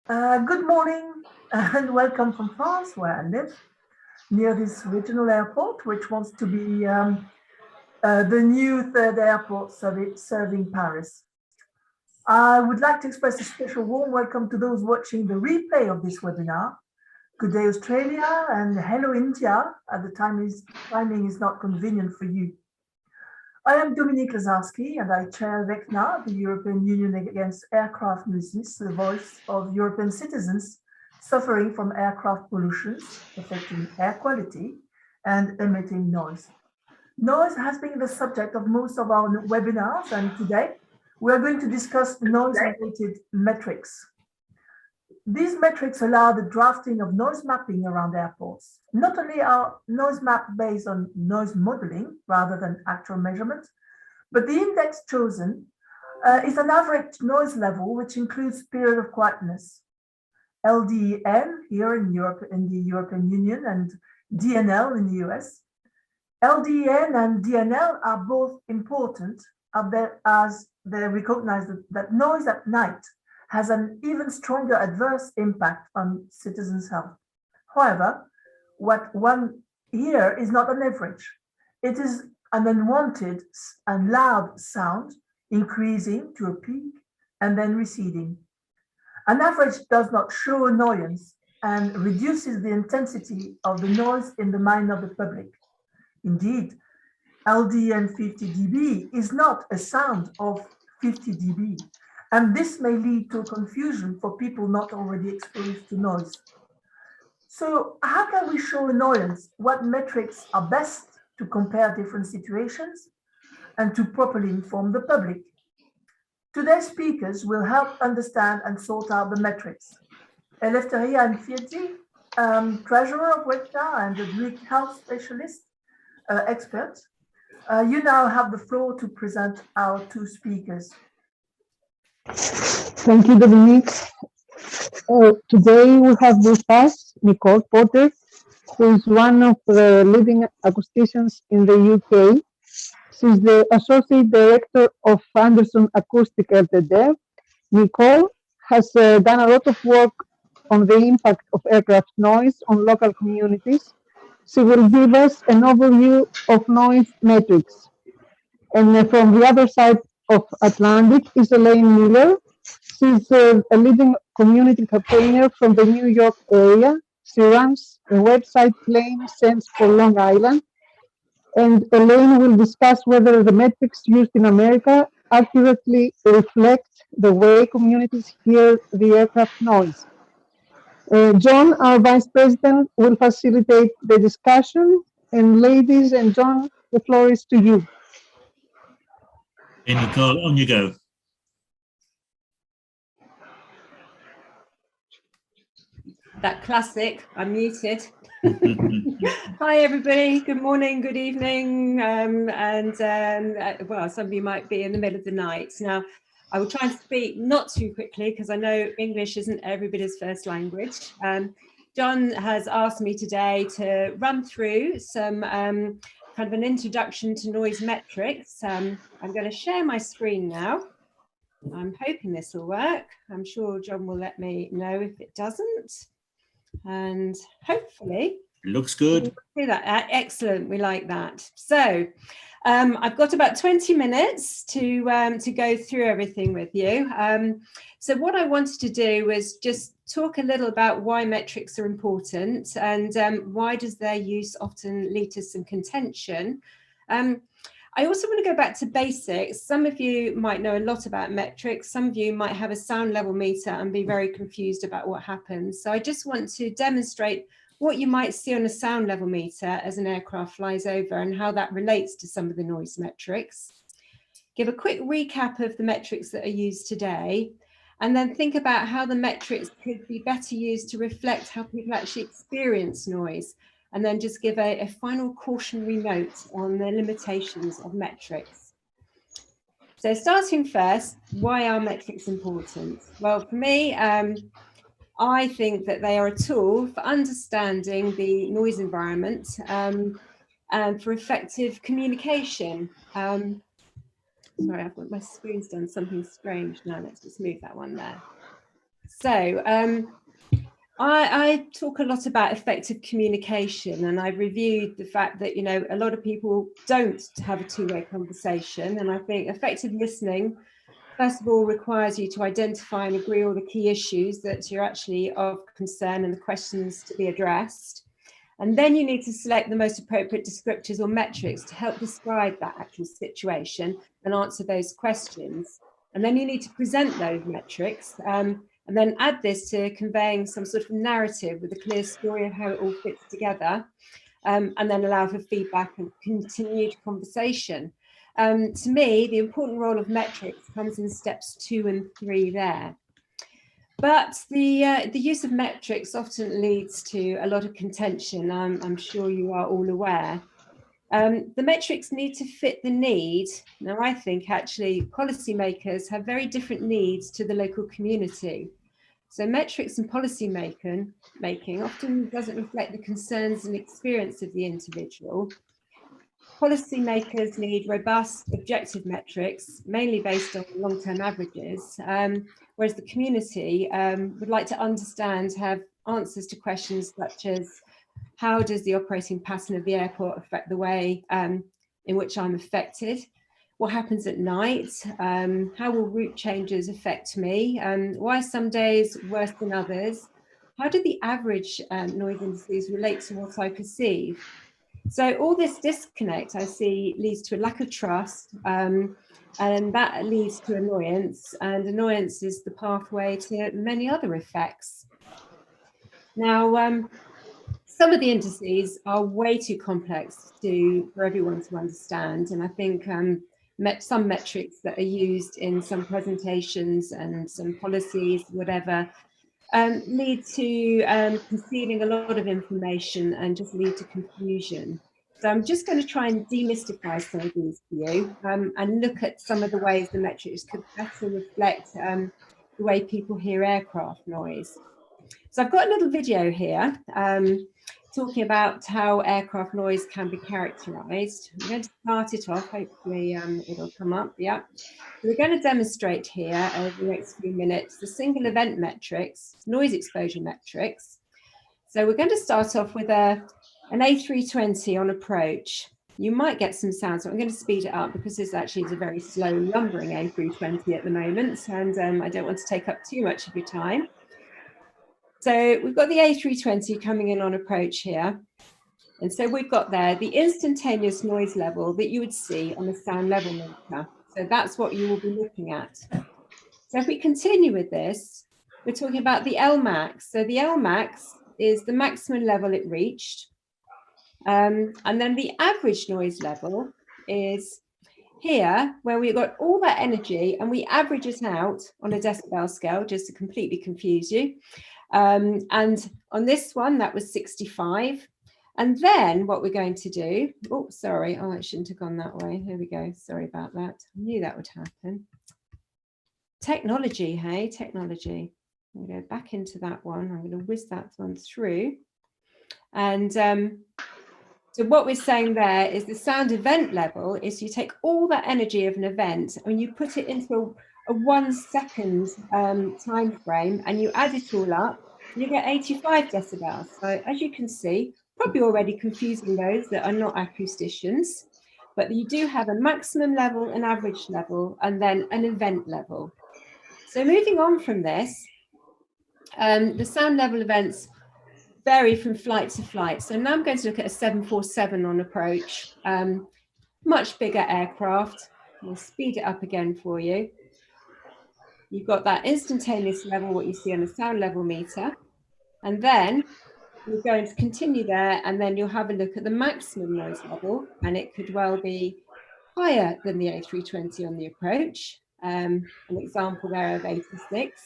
Good morning and welcome from France, where I live, near this regional airport, which wants to be the new third airport serving Paris. I would like to express a special warm welcome to those watching the replay of this webinar. Good day, Australia, and hello, India, at the timing is not convenient for you. I am Dominique Lazarski, and I chair Uecna, the European Union Against Aircraft Nuisance, the voice of European citizens suffering from aircraft pollution, affecting air quality and emitting noise. Noise has been the subject of most of our webinars, and today we are going to discuss noise-related metrics. These metrics allow the drafting of noise mapping around airports. Not only are noise maps based on noise modeling rather than actual measurements, but the index chosen is an average noise level, which includes period of quietness. LDN here in Europe, in the European Union, and DNL in the US. LDN and DNL are both important as they recognize that noise at night has an even stronger adverse impact on citizens' health. However, what one here is not an average. It is an unwanted and loud sound increasing to a peak and then receding. An average does not show annoyance and reduces the intensity of the noise in the mind of the public. Indeed, LDN 50 dB is not a sound of 50 dB, and this may lead to confusion for people not already exposed to noise. So how can we show annoyance? What metrics are best to compare different situations and to properly inform the public? Today's speakers will help understand and sort out the metrics. Eleftheria Nfieti, treasurer of Uecna and a Greek health specialist expert. You now have the floor to present our two speakers. Thank you, Dominique. Today we have with us Nicole Potter, who is one of the leading acousticians in the UK. She's the Associate Director of Anderson Acoustic Ltd. Nicole has done a lot of work on the impact of aircraft noise on local communities. She will give us an overview of noise metrics. And from the other side of Atlantic is Elaine Miller. She's a leading community campaigner from the New York area. She runs a website Plane Sense for Long Island. And Elaine will discuss whether the metrics used in America accurately reflect the way communities hear the aircraft noise. John, our Vice President, will facilitate the discussion. And ladies and John, the floor is to you. Hey, Nicole, on you go. That classic, I'm muted. Hi everybody, good morning, good evening, well, some of you might be in the middle of the night. Now, I will try and speak not too quickly because I know English isn't everybody's first language. John has asked me today to run through some kind of an introduction to noise metrics. I'm going to share my screen now. I'm hoping this will work. I'm sure John will let me know if it doesn't. And hopefully looks good. See that. Excellent, we like that. So I've got about 20 minutes to go through everything with you. So what I wanted to do was just talk a little about why metrics are important and why does their use often lead to some contention. I also want to go back to basics. Some of you might know a lot about metrics. Some of you might have a sound level meter and be very confused about what happens. So I just want to demonstrate what you might see on a sound level meter as an aircraft flies over and how that relates to some of the noise metrics. Give a quick recap of the metrics that are used today, and then think about how the metrics could be better used to reflect how people actually experience noise. And then just give a final cautionary note on the limitations of metrics. So starting first, why are metrics important? Well, for me, I think that they are a tool for understanding the noise environment and for effective communication. Sorry, I've got my screen's done something strange now. Let's just move that one there. So I talk a lot about effective communication, and I've reviewed the fact that, you know, a lot of people don't have a two-way conversation. And I think effective listening, first of all, requires you to identify and agree all the key issues that you're actually of concern and the questions to be addressed. And then you need to select the most appropriate descriptors or metrics to help describe that actual situation and answer those questions. And then you need to present those metrics and then add this to conveying some sort of narrative with a clear story of how it all fits together, and then allow for feedback and continued conversation. To me, the important role of metrics comes in steps 2 and 3 there. But the use of metrics often leads to a lot of contention. I'm sure you are all aware. The metrics need to fit the need. Now, I think actually policymakers have very different needs to the local community. So metrics and policy making often doesn't reflect the concerns and experience of the individual. Policymakers need robust, objective metrics, mainly based on long-term averages, whereas the community would like to understand, have answers to questions such as, how does the operating pattern of the airport affect the way in which I'm affected? What happens at night? How will route changes affect me? Why are some days worse than others? How do the average noise indices relate to what I perceive? So all this disconnect I see leads to a lack of trust, and that leads to annoyance, and annoyance is the pathway to many other effects. Now, some of the indices are way too complex for everyone to understand, and I think some metrics that are used in some presentations and some policies, whatever, lead to concealing a lot of information and just lead to confusion. So I'm just going to try and demystify some of these for you, and look at some of the ways the metrics could better reflect the way people hear aircraft noise. So I've got a little video here talking about how aircraft noise can be characterized. I'm going to start it off, hopefully it'll come up, yeah. So we're going to demonstrate here over the next few minutes the single event metrics, noise exposure metrics. So we're going to start off with an A320 on approach. You might get some sounds, so I'm going to speed it up because this actually is a very slow lumbering A320 at the moment, and I don't want to take up too much of your time. So we've got the A320 coming in on approach here. And so we've got there the instantaneous noise level that you would see on the sound level meter. So that's what you will be looking at. So if we continue with this, we're talking about the Lmax. So the Lmax is the maximum level it reached. And then the average noise level is here, where we've got all that energy and we average it out on a decibel scale, just to completely confuse you. And on this one, that was 65. And then what we're going to do, oh, sorry, oh, it shouldn't have gone that way. Here we go. Sorry about that. I knew that would happen. Technology, hey, technology. I'm going to go back into that one. I'm going to whiz that one through. And so what we're saying there is the sound event level is you take all that energy of an event and you put it into a 1 second time frame and you add it all up, you get 85 decibels. So as you can see, probably already confusing those that are not acousticians, but you do have a maximum level, an average level, and then an event level. So moving on from this, the sound level events vary from flight to flight. So now I'm going to look at a 747 on approach, much bigger aircraft. We'll speed it up again for you. You've got that instantaneous level, what you see on the sound level meter. And then we're going to continue there, and then you'll have a look at the maximum noise level, and it could well be higher than the A320 on the approach. An example there of 86.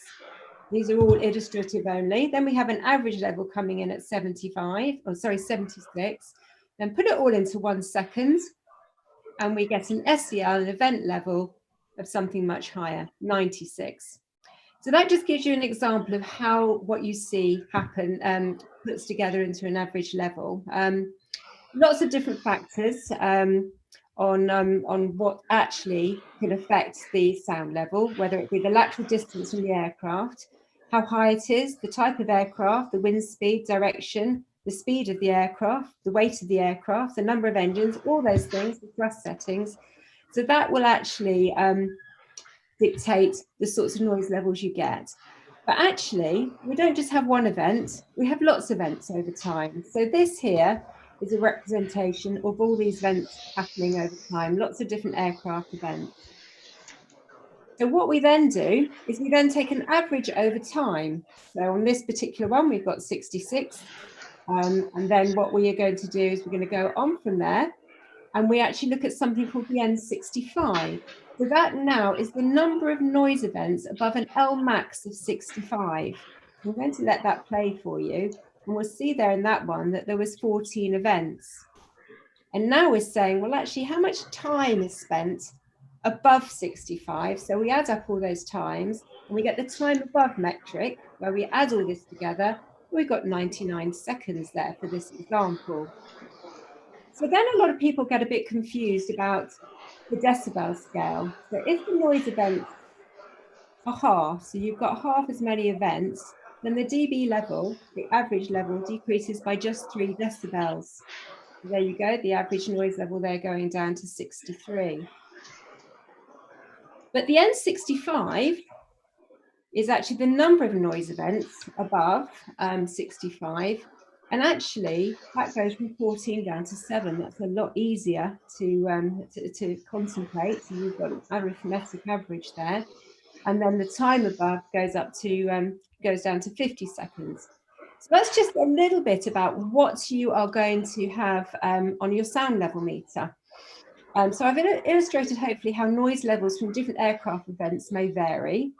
These are all illustrative only. Then we have an average level coming in at 76. Then put it all into 1 second, and we get an SEL, an event level of something much higher, 96. So that just gives you an example of how what you see happen puts together into an average level. Lots of different factors on what actually can affect the sound level, whether it be the lateral distance from the aircraft, how high it is, the type of aircraft, the wind speed, direction, the speed of the aircraft, the weight of the aircraft, the number of engines, all those things, the thrust settings. So that will actually dictate the sorts of noise levels you get. But actually, we don't just have one event, we have lots of events over time. So this here is a representation of all these events happening over time, lots of different aircraft events. So what we then do is we then take an average over time. So on this particular one, we've got 66. And then what we are going to do is we're going to go on from there, and we actually look at something called the N65. So that now is the number of noise events above an L max of 65. I'm going to let that play for you, and we'll see there in that one that there was 14 events. And now we're saying, well, actually, how much time is spent above 65? So we add up all those times, and we get the time above metric, where we add all this together. We've got 99 seconds there for this example. So then a lot of people get a bit confused about the decibel scale. So if the noise events are half, so you've got half as many events, then the dB level, the average level, decreases by just 3 decibels. So there you go, the average noise level there going down to 63. But the N65 is actually the number of noise events above 65. And actually, that goes from 14 down to 7. That's a lot easier to contemplate. So you've got an arithmetic average there. And then the time above goes up to goes down to 50 seconds. So that's just a little bit about what you are going to have on your sound level meter. So I've illustrated hopefully how noise levels from different aircraft events may vary,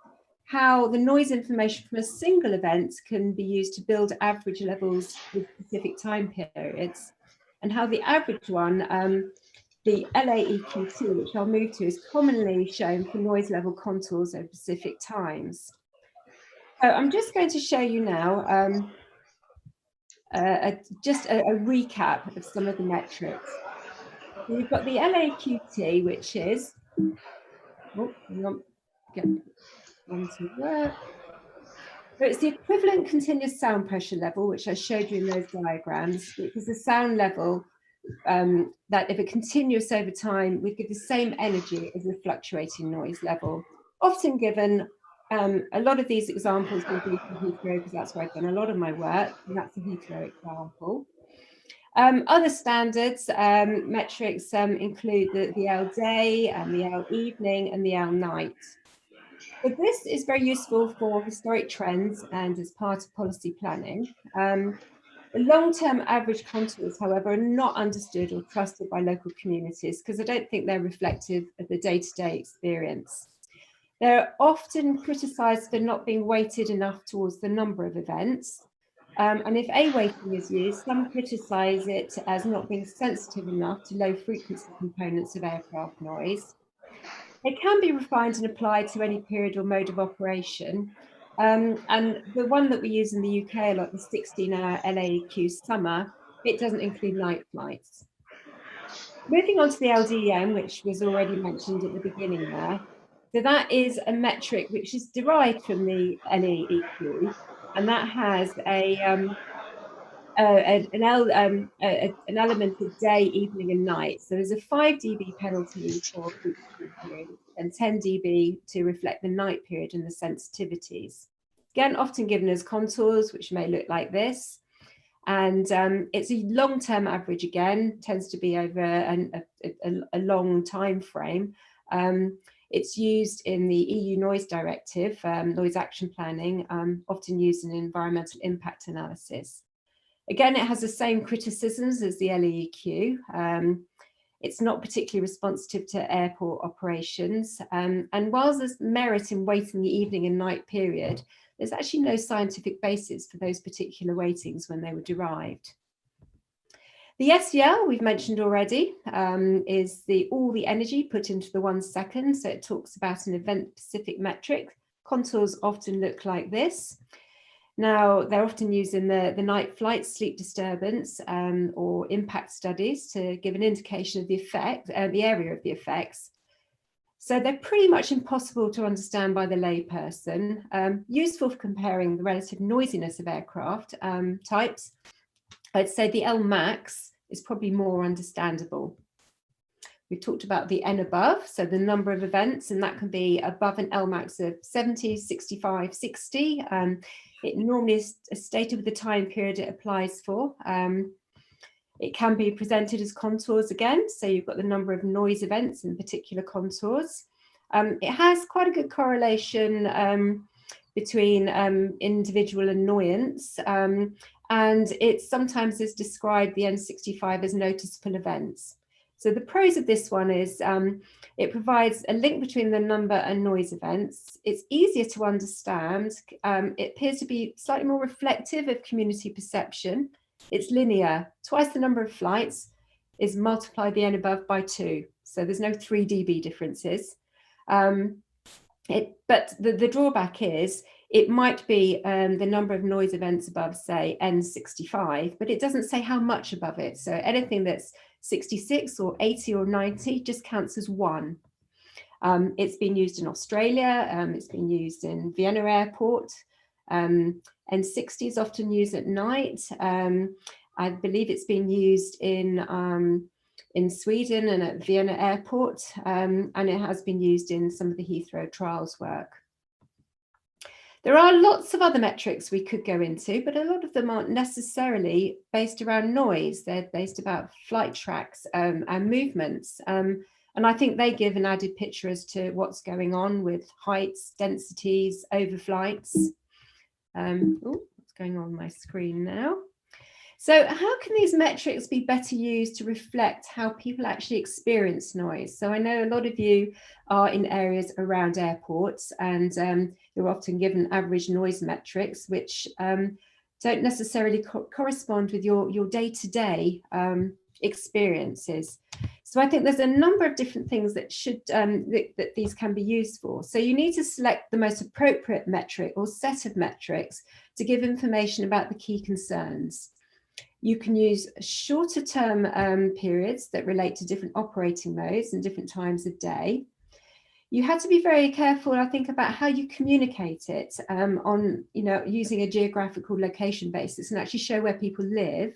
how the noise information from a single event can be used to build average levels with specific time periods, and how the average one, the LAEQ2, which I'll move to, is commonly shown for noise level contours over specific times. So I'm just going to show you now just a recap of some of the metrics. So you've got the LAQT, which is, oh, hang on, get one to work. So it's the equivalent continuous sound pressure level, which I showed you in those diagrams, which is the sound level that if it continuous over time, would give the same energy as the fluctuating noise level. Often given, a lot of these examples will be from Heathrow, because that's where I've done a lot of my work, and that's a Heathrow example. Other standards metrics include the L day, and the L evening, and the L night. But this is very useful for historic trends and as part of policy planning. The long-term average contours, however, are not understood or trusted by local communities because I don't think they're reflective of the day-to-day experience. They're often criticised for not being weighted enough towards the number of events. And if A weighting is used, some criticise it as not being sensitive enough to low frequency components of aircraft noise. It can be refined and applied to any period or mode of operation. And the one that we use in the UK, like the 16-hour LAEQ summer, it doesn't include night flights. Moving on to the LDEM, which was already mentioned at the beginning there. So that is a metric which is derived from the LAEQ, and that has an element of day, evening, and night. So there's a 5 dB penalty for frequency period and 10 dB to reflect the night period and the sensitivities. Again, often given as contours, which may look like this. And it's a long-term average again, tends to be over a long time frame. It's used in the EU Noise Directive, Noise Action Planning, often used in environmental impact analysis. Again, it has the same criticisms as the LEEQ. It's not particularly responsive to airport operations. And whilst there's merit in weighting the evening and night period, there's actually no scientific basis for those particular weightings when they were derived. The SEL, we've mentioned already, is all the energy put into the 1 second. So it talks about an event-specific metric. Contours often look like this. Now, they're often used in the night flight, sleep disturbance, or impact studies to give an indication of the effect, the area of the effects. So they're pretty much impossible to understand by the layperson, useful for comparing the relative noisiness of aircraft types. I'd say the L max is probably more understandable. We've talked about the N above, so the number of events, and that can be above an L max of 70, 65, 60. It normally is stated with the time period it applies for. It can be presented as contours again, so you've got the number of noise events in particular contours. It has quite a good correlation between individual annoyance, and it sometimes is described, the N65, as noticeable events. So the pros of this one is it provides a link between the number and noise events. It's easier to understand. It appears to be slightly more reflective of community perception. It's linear. Twice the number of flights is multiply the N above by 2. So there's no 3 dB differences. But the drawback is it might be the number of noise events above, say, N65, but it doesn't say how much above it. So anything that's 66 or 80 or 90 just counts as 1. It's been used in Australia. It's been used in Vienna Airport. N60 is often used at night. I believe it's been used in Sweden and at Vienna Airport, and it has been used in some of the Heathrow trials work. There are lots of other metrics we could go into, but a lot of them aren't necessarily based around noise. They're based about flight tracks and movements. And I think they give an added picture as to what's going on with heights, densities, overflights. What's going on my screen now? So how can these metrics be better used to reflect how people actually experience noise? So I know a lot of you are in areas around airports, and you're often given average noise metrics, which don't necessarily correspond with your day-to-day experiences. So I think there's a number of different things that should that these can be used for. So you need to select the most appropriate metric or set of metrics to give information about the key concerns. You can use shorter term periods that relate to different operating modes and different times of day. You have to be very careful, I think, about how you communicate it on, using a geographical location basis and actually show where people live.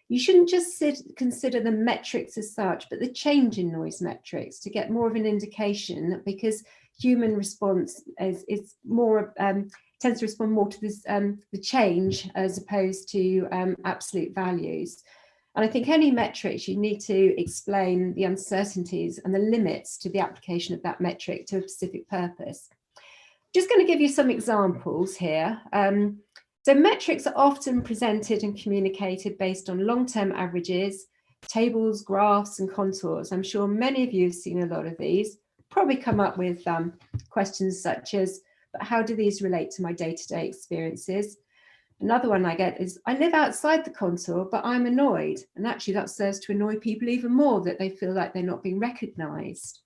You shouldn't just consider the metrics as such, but the change in noise metrics to get more of an indication, because human response is more tends to respond more to this the change as opposed to absolute values. And I think any metrics, you need to explain the uncertainties and the limits to the application of that metric to a specific purpose. Just going to give you some examples here. So metrics are often presented and communicated based on long-term averages, tables, graphs, and contours. I'm sure many of you have seen a lot of these, probably come up with questions such as, but how do these relate to my day-to-day experiences? Another one I get is, I live outside the contour, but I'm annoyed. And actually that serves to annoy people even more, that they feel like they're not being recognised.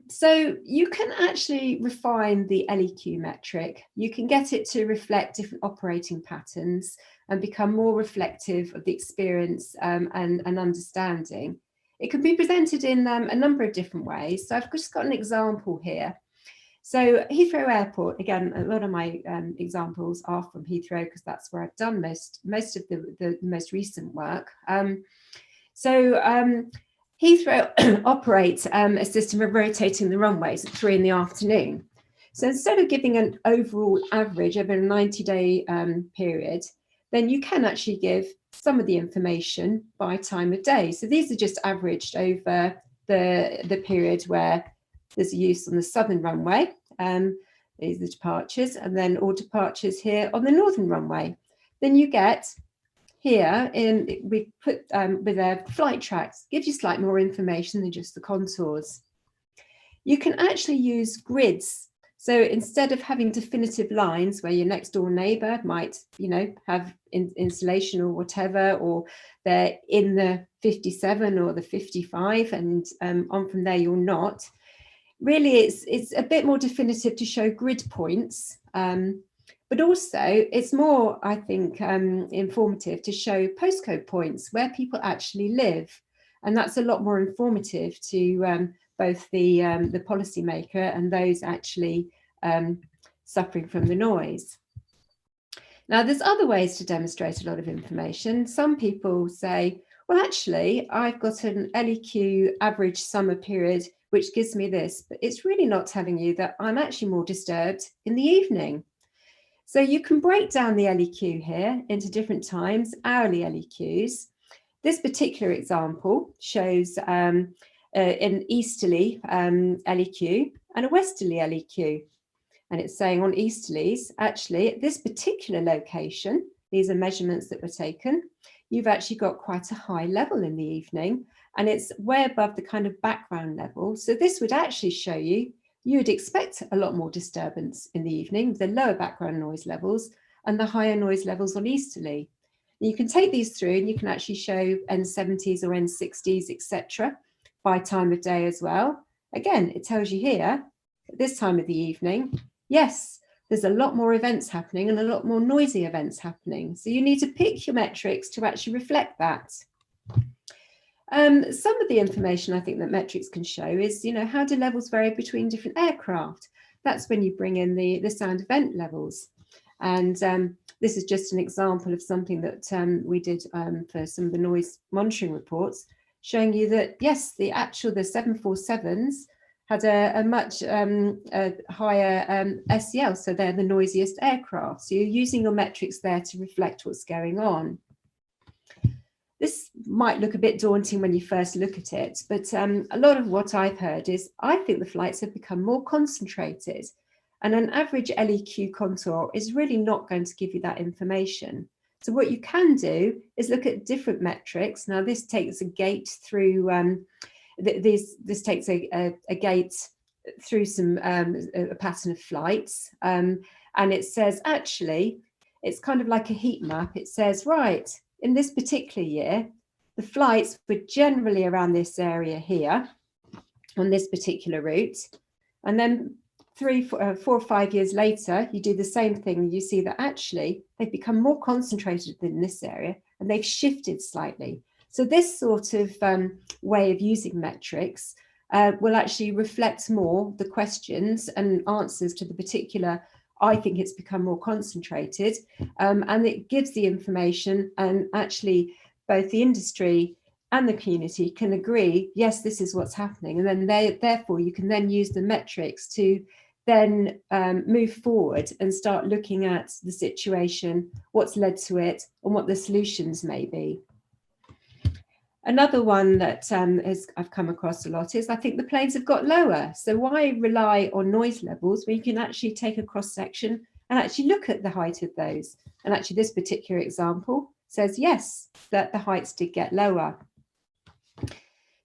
So you can actually refine the LEQ metric. You can get it to reflect different operating patterns and become more reflective of the experience and understanding. It can be presented in a number of different ways. So I've just got an example here. So Heathrow Airport, again, a lot of my examples are from Heathrow because that's where I've done most of the most recent work. Heathrow operates a system of rotating the runways at 3 in the afternoon. So instead of giving an overall average over a 90-day period, then you can actually give some of the information by time of day. So these are just averaged over the period where there's a use on the southern runway. These are the departures, and then all departures here on the northern runway. Then you get here, we put with their flight tracks, gives you slightly more information than just the contours. You can actually use grids. So instead of having definitive lines where your next door neighbour might, have insulation or whatever, or they're in the 57 or the 55, and on from there you're not. Really, it's a bit more definitive to show grid points. But also it's more, I think, informative to show postcode points where people actually live. And that's a lot more informative to both the policymaker and those actually suffering from the noise. Now, there's other ways to demonstrate a lot of information. Some people say, well, actually, I've got an LEQ average summer period, which gives me this, but it's really not telling you that I'm actually more disturbed in the evening. So you can break down the LEQ here into different times, hourly LEQs. This particular example shows an easterly LEQ and a westerly LEQ. And it's saying on easterlies, actually, at this particular location, these are measurements that were taken, you've actually got quite a high level in the evening, and it's way above the kind of background level. So this would actually show you, you would expect a lot more disturbance in the evening, the lower background noise levels and the higher noise levels on easterly. You can take these through and you can actually show N70s or N60s, etc., by time of day as well. Again, it tells you here, at this time of the evening, yes, there's a lot more events happening and a lot more noisy events happening. So you need to pick your metrics to actually reflect that. Some of the information I think that metrics can show is, how do levels vary between different aircraft? That's when you bring in the sound event levels. And this is just an example of something that we did for some of the noise monitoring reports, showing you that, yes, the 747s had a much higher SEL, so they're the noisiest aircraft. So you're using your metrics there to reflect what's going on. This might look a bit daunting when you first look at it, but a lot of what I've heard is I think the flights have become more concentrated, and an average LEQ contour is really not going to give you that information. So what you can do is look at different metrics. Now this takes a gate through, this takes a gate through some a pattern of flights, and it says actually, it's kind of like a heat map. It says, right, in this particular year, the flights were generally around this area here on this particular route. And then 4 or 5 years later, you do the same thing. And you see that actually they've become more concentrated in this area and they've shifted slightly. So this sort of way of using metrics will actually reflect more the questions and answers to the particular. I think it's become more concentrated, and it gives the information, and actually both the industry and the community can agree, yes, this is what's happening. And then therefore you can then use the metrics to then move forward and start looking at the situation, what's led to it, and what the solutions may be. Another one that I've come across a lot is I think the planes have got lower. So why rely on noise levels when you can actually take a cross section and actually look at the height of those? And actually this particular example says, yes, that the heights did get lower.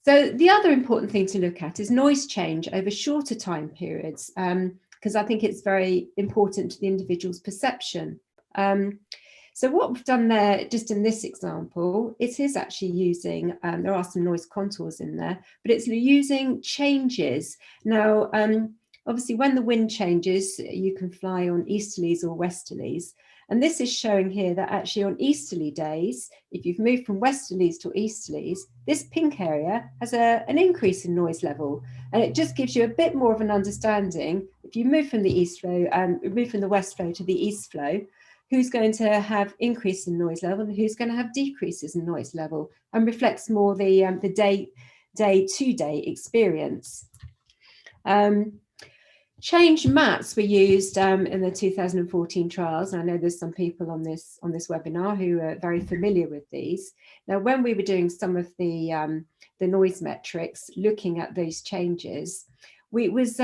So the other important thing to look at is noise change over shorter time periods, because I think it's very important to the individual's perception. So what we've done there, just in this example, it is actually using, there are some noise contours in there, but it's using changes. Now, obviously, when the wind changes, you can fly on easterlies or westerlies. And this is showing here that actually on easterly days, if you've moved from westerlies to easterlies, this pink area has an increase in noise level. And it just gives you a bit more of an understanding. If you move from the east flow, move from the west flow to the east flow, who's going to have increase in noise level and who's going to have decreases in noise level, and reflects more the day-to-day experience. Change maps were used in the 2014 trials. And I know there's some people on this webinar who are very familiar with these. Now, when we were doing some of the noise metrics, looking at those changes, it was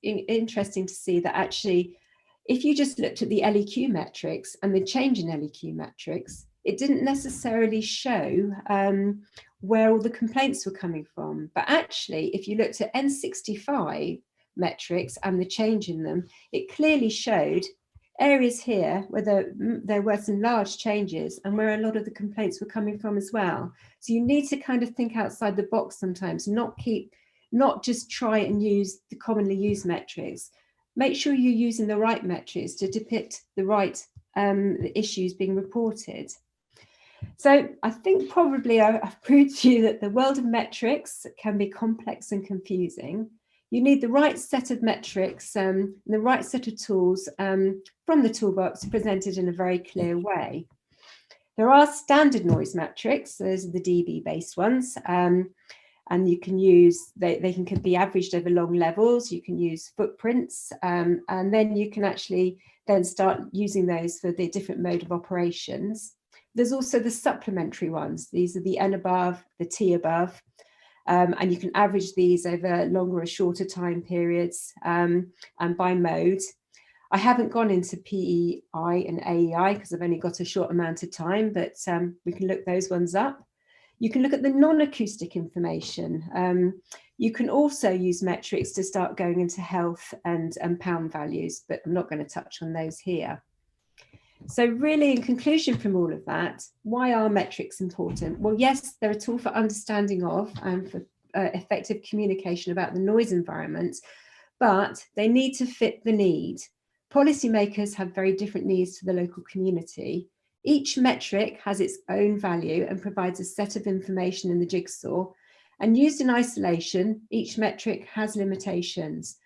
interesting to see that actually, if you just looked at the LEQ metrics and the change in LEQ metrics, it didn't necessarily show where all the complaints were coming from. But actually, if you looked at N65 metrics and the change in them, it clearly showed areas here where there were some large changes and where a lot of the complaints were coming from as well. So you need to kind of think outside the box sometimes, not just try and use the commonly used metrics. Make sure you're using the right metrics to depict the right issues being reported. So I think probably I've proved to you that the world of metrics can be complex and confusing. You need the right set of metrics, the right set of tools from the toolbox presented in a very clear way. There are standard noise metrics, those are the dB-based ones, and you can use, they can be averaged over long levels, you can use footprints, and then you can actually then start using those for the different mode of operations. There's also the supplementary ones. These are the N above, the T above, and you can average these over longer or shorter time periods and by mode. I haven't gone into PEI and AEI because I've only got a short amount of time, but we can look those ones up. You can look at the non-acoustic information. You can also use metrics to start going into health and pound values, but I'm not going to touch on those here. So really, in conclusion from all of that, why are metrics important? Well, yes, they're a tool for understanding of and for effective communication about the noise environment, but they need to fit the need. Policymakers have very different needs to the local community. Each metric has its own value and provides a set of information in the jigsaw. And used in isolation, each metric has limitations.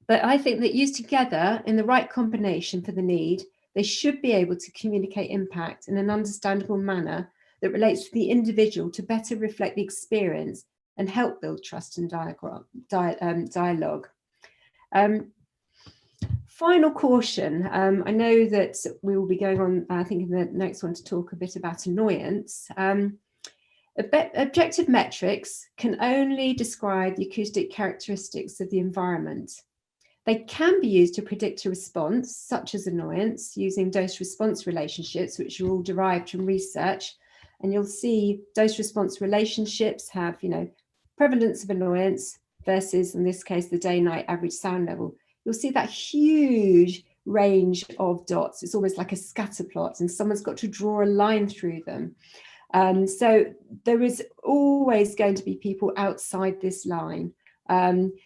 But I think that used together in the right combination for the need, they should be able to communicate impact in an understandable manner that relates to the individual to better reflect the experience and help build trust and dialogue. Final caution, I know that we will be going on, I think in the next one, to talk a bit about annoyance. Objective metrics can only describe the acoustic characteristics of the environment. They can be used to predict a response, such as annoyance, using dose-response relationships, which are all derived from research. And you'll see dose-response relationships have, prevalence of annoyance versus, in this case, the day-night average sound level. You'll see that huge range of dots. It's almost like a scatter plot, and someone's got to draw a line through them. So there is always going to be people outside this line.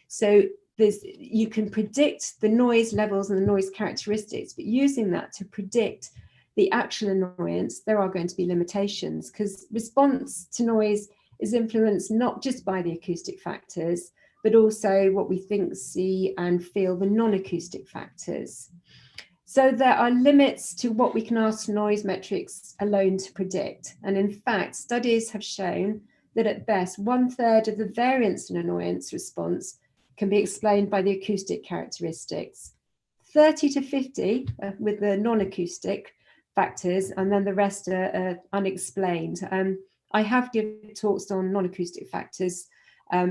So you can predict the noise levels and the noise characteristics, but using that to predict the actual annoyance, there are going to be limitations, because response to noise is influenced not just by the acoustic factors, but also what we think, see and feel, the non-acoustic factors. So there are limits to what we can ask noise metrics alone to predict. And in fact, studies have shown that at best 1/3 of the variance in annoyance response can be explained by the acoustic characteristics, 30 to 50 with the non-acoustic factors, and then the rest are unexplained. I have given talks on non-acoustic factors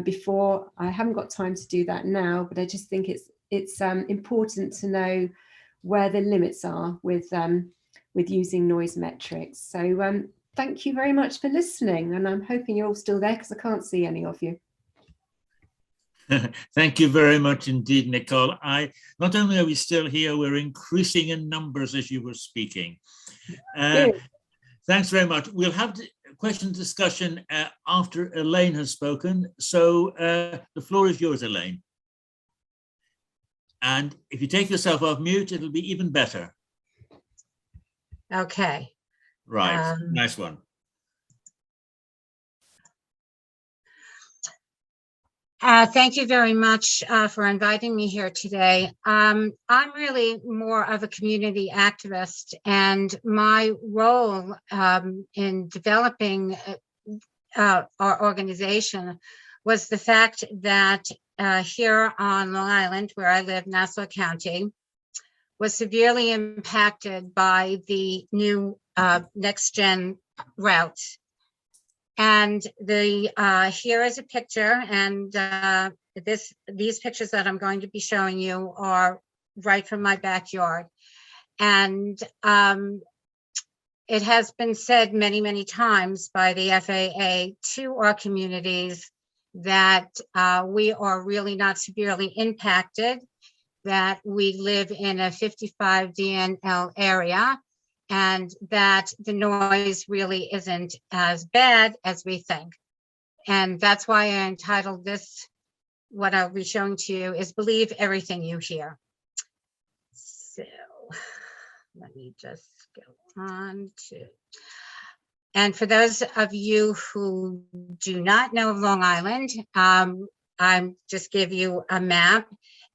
before. I haven't got time to do that now, but I just think it's important to know where the limits are with using noise metrics. So thank you very much for listening, and I'm hoping you're all still there because I can't see any of you. Thank you very much indeed, Nicole. Not only are we still here, we're increasing in numbers as you were speaking. Thanks very much. We'll have the question discussion after Elaine has spoken. So the floor is yours, Elaine. And if you take yourself off mute, it'll be even better. Okay. Right, nice one. Thank you very much for inviting me here today. I'm really more of a community activist, and my role in developing our organization was the fact that here on Long Island, where I live, Nassau County, was severely impacted by the new next-gen routes. And here is a picture, and these pictures that I'm going to be showing you are right from my backyard. And it has been said many, many times by the FAA to our communities that we are really not severely impacted, that we live in a 55 DNL area, and that the noise really isn't as bad as we think. And that's why I entitled this, what I'll be showing to you is Believe Everything You Hear. So let me just go on to, And for those of you who do not know of Long Island, I'm just give you a map,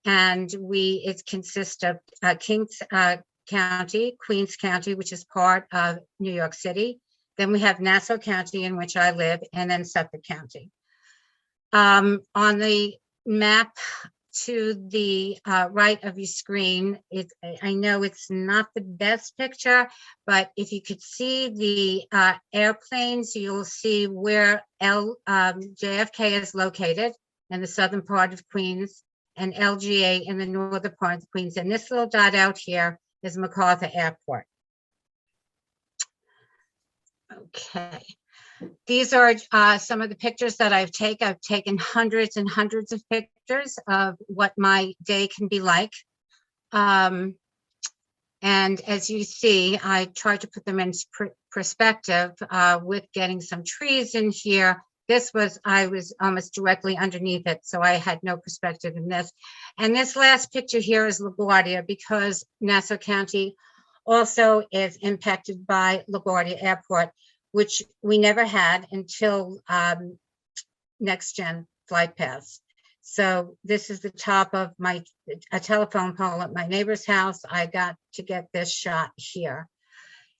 and it consists of Kings County, Queens County, which is part of New York City. Then we have Nassau County, in which I live, and then Suffolk County. On the map to the right of your screen, I know it's not the best picture, but if you could see the airplanes, you'll see where JFK is located in the southern part of Queens, and LGA in the northern part of Queens. And this little dot out here is MacArthur Airport. Okay. These are some of the pictures that I've taken. I've taken hundreds and hundreds of pictures of what my day can be like. And as you see, I tried to put them in perspective with getting some trees in here. I was almost directly underneath it, so I had no perspective in this. And this last picture here is LaGuardia, because Nassau County also is impacted by LaGuardia Airport, which we never had until Next Gen Flight Paths. So this is the top of a telephone pole at my neighbor's house. I got to get this shot here.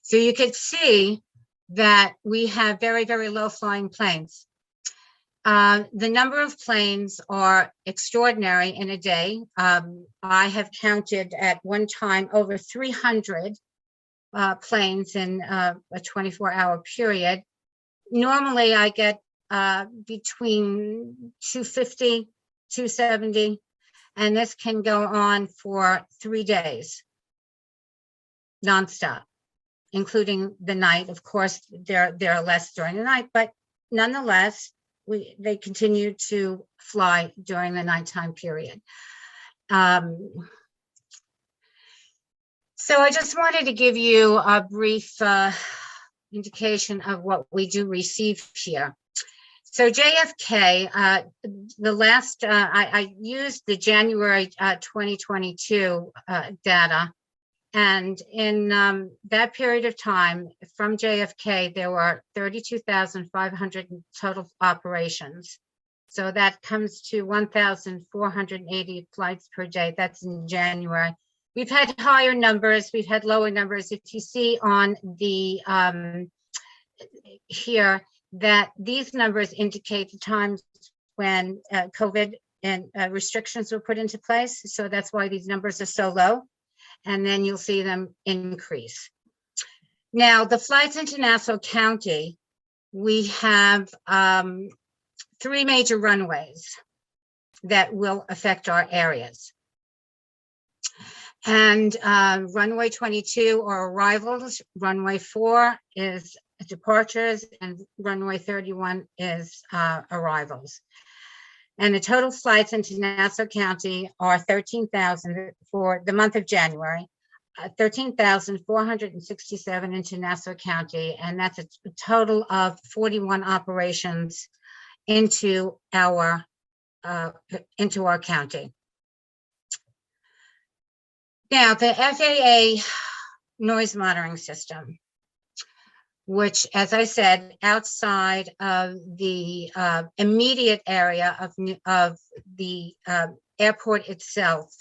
So you could see that we have very, very low flying planes. The number of planes are extraordinary in a day. I have counted at one time over 300 planes in a 24-hour period. Normally I get between 250, 270, and this can go on for 3 days, nonstop, including the night. Of course, there are less during the night, but nonetheless, they continue to fly during the nighttime period. So I just wanted to give you a brief indication of what we do receive here. So JFK, the last, I used the January 2022 data. And in that period of time from JFK, there were 32,500 total operations. So that comes to 1,480 flights per day. That's in January. We've had higher numbers, we've had lower numbers. If you see on the here that these numbers indicate the times when COVID and restrictions were put into place. So that's why these numbers are so low. And then you'll see them increase. Now, the flights into Nassau County, we have 3 major runways that will affect our areas. And runway 22 are arrivals, runway 4 is departures, and runway 31 is arrivals. And the total flights into Nassau County are 13,000 for the month of January, 13,467 into Nassau County, and that's a total of 41 operations into our county. Now, the FAA noise monitoring system, which, as I said, outside of the immediate area of the airport itself,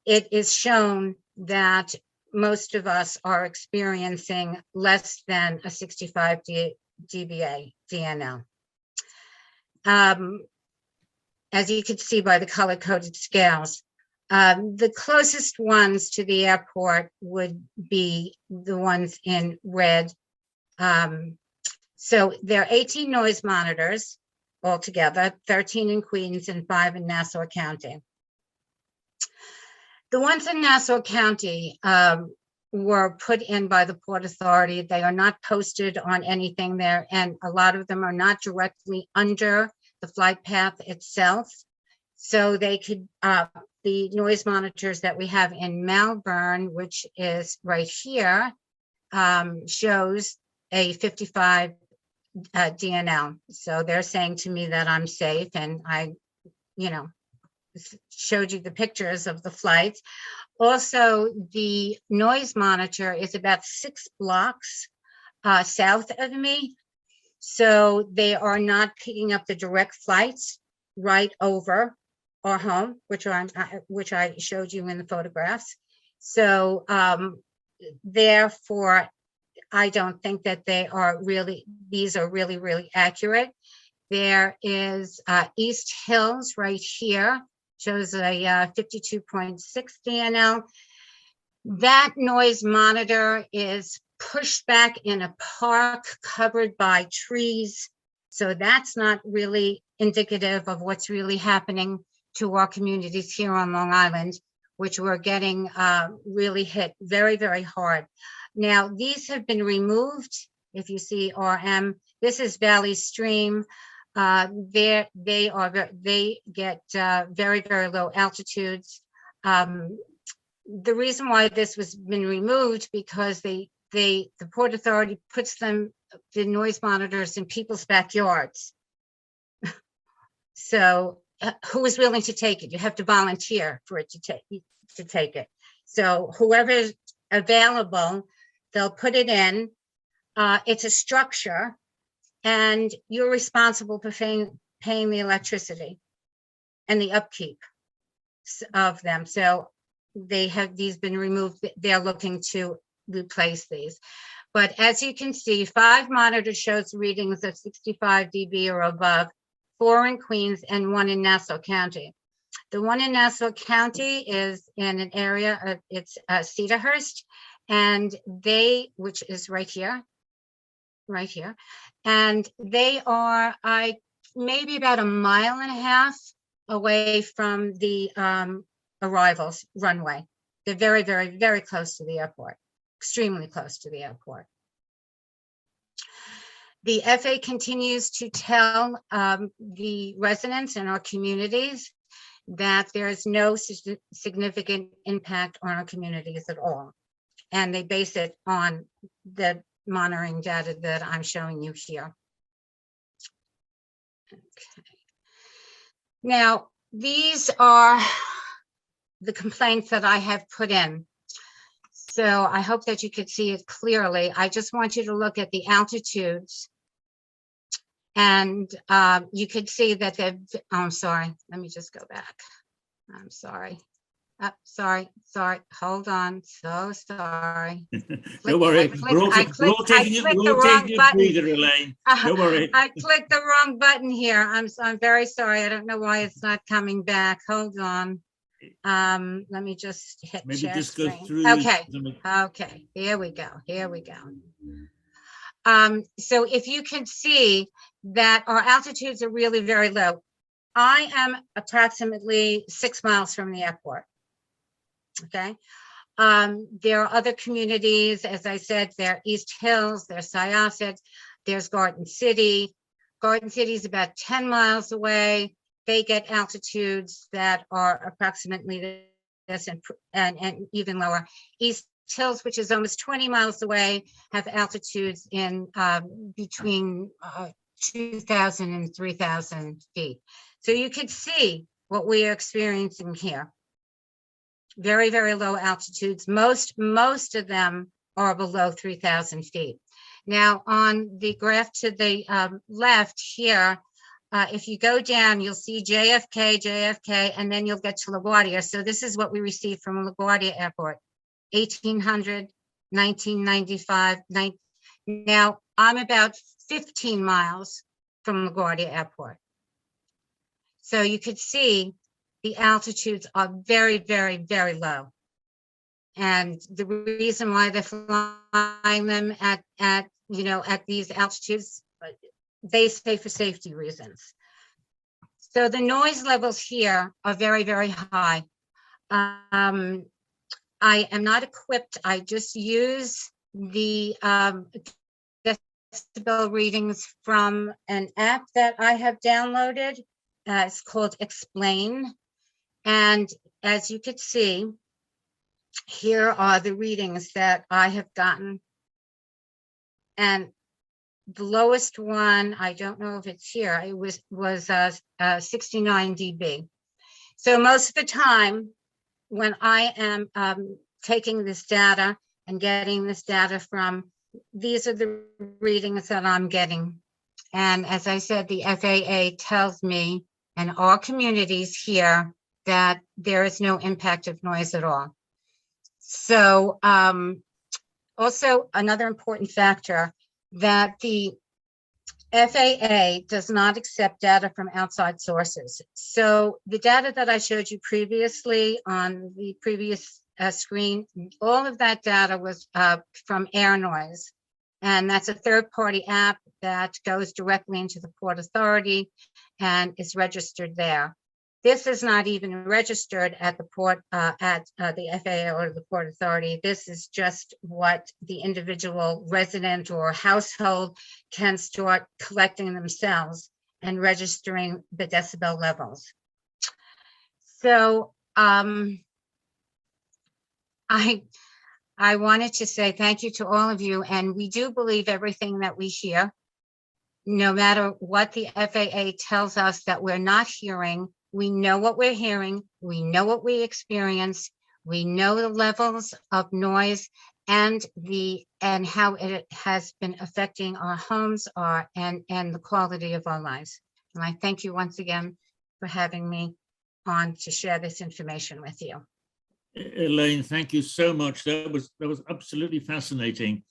it is shown that most of us are experiencing less than a 65 dBA DNL. As you can see by the color-coded scales, the closest ones to the airport would be the ones in red. So there are 18 noise monitors altogether, 13 in Queens and 5 in Nassau County. The ones in Nassau County were put in by the Port Authority. They are not posted on anything there, and a lot of them are not directly under the flight path itself. So they could, the noise monitors that we have in Malvern, which is right here, shows a 55 DNL. So they're saying to me that I'm safe, and I, showed you the pictures of the flights. Also, the noise monitor is about 6 blocks south of me. So they are not picking up the direct flights right over our home, which I showed you in the photographs. So therefore, I don't think that these are really accurate. There is East Hills right here, shows a 52.6 DNL. That noise monitor is pushed back in a park covered by trees. So that's not really indicative of what's really happening to our communities here on Long Island, which we're getting really hit very hard. Now, these have been removed. If you see RM, this is Valley Stream. They get very low altitudes. The reason why this was been removed because the Port Authority puts the noise monitors in people's backyards. So who is willing to take it? You have to volunteer for it to take it. So whoever's available, they'll put it in. It's a structure, and you're responsible for paying the electricity and the upkeep of them. So these been removed. They're looking to replace these. But as you can see, 5 monitors shows readings of 65 dB or above, 4 in Queens and 1 in Nassau County. The one in Nassau County is in an area, it's Cedarhurst, and which is right here, and they are maybe about 1.5 miles away from the arrivals runway. They're very close to the airport, extremely close to the airport. The FAA continues to tell the residents in our communities that there is no significant impact on our communities at all. And they base it on the monitoring data that I'm showing you here. Okay. Now, these are the complaints that I have put in. So I hope that you could see it clearly. I just want you to look at the altitudes. And you could see that I'm sorry, let me just go back. I'm sorry. Sorry, hold on, so sorry. Don't worry, we're all taking a breather, Elaine. Don't worry. I clicked the wrong button here. I'm very sorry. I don't know why it's not coming back. Hold on. Let me just hit maybe share just go screen. through. Okay, here we go. So if you can see that our altitudes are really very low. I am approximately 6 miles from the airport. Okay. There are other communities, as I said, there are East Hills, there's Syosset, there's Garden City. Garden City is about 10 miles away. They get altitudes that are approximately this and even lower. East Hills, which is almost 20 miles away, have altitudes in between 2,000 and 3,000 feet. So you can see what we are experiencing here. Very low altitudes. Most of them are below 3,000 feet. Now on the graph to the left here, if you go down, you'll see JFK, and then you'll get to LaGuardia. So this is what we received from LaGuardia Airport, 1800, 1995. Now I'm about 15 miles from LaGuardia Airport. So you could see the altitudes are very low. And the reason why they're flying them at these altitudes, they say for safety reasons. So the noise levels here are very high. I am not equipped. I just use the decibel readings from an app that I have downloaded. It's called Explain. And as you could see, here are the readings that I have gotten. And the lowest one, I don't know if it's here, it was 69 dB. So most of the time when I am taking this data and getting this data from these are the readings that I'm getting. And as I said, the FAA tells me and all communities here that there is no impact of noise at all. So also another important factor, that the FAA does not accept data from outside sources. So the data that I showed you previously on the previous screen, all of that data was from air noise. And that's a third-party app that goes directly into the Port Authority and is registered there. This is not even registered at the port, at the FAA or the Port Authority. This is just what the individual resident or household can start collecting themselves and registering the decibel levels. So I wanted to say thank you to all of you, and we do believe everything that we hear, no matter what the FAA tells us that we're not hearing. We know what we're hearing, we know what we experience, we know the levels of noise and how it has been affecting our homes and the quality of our lives. And I thank you once again for having me on to share this information with you. Elaine, thank you so much. That was absolutely fascinating.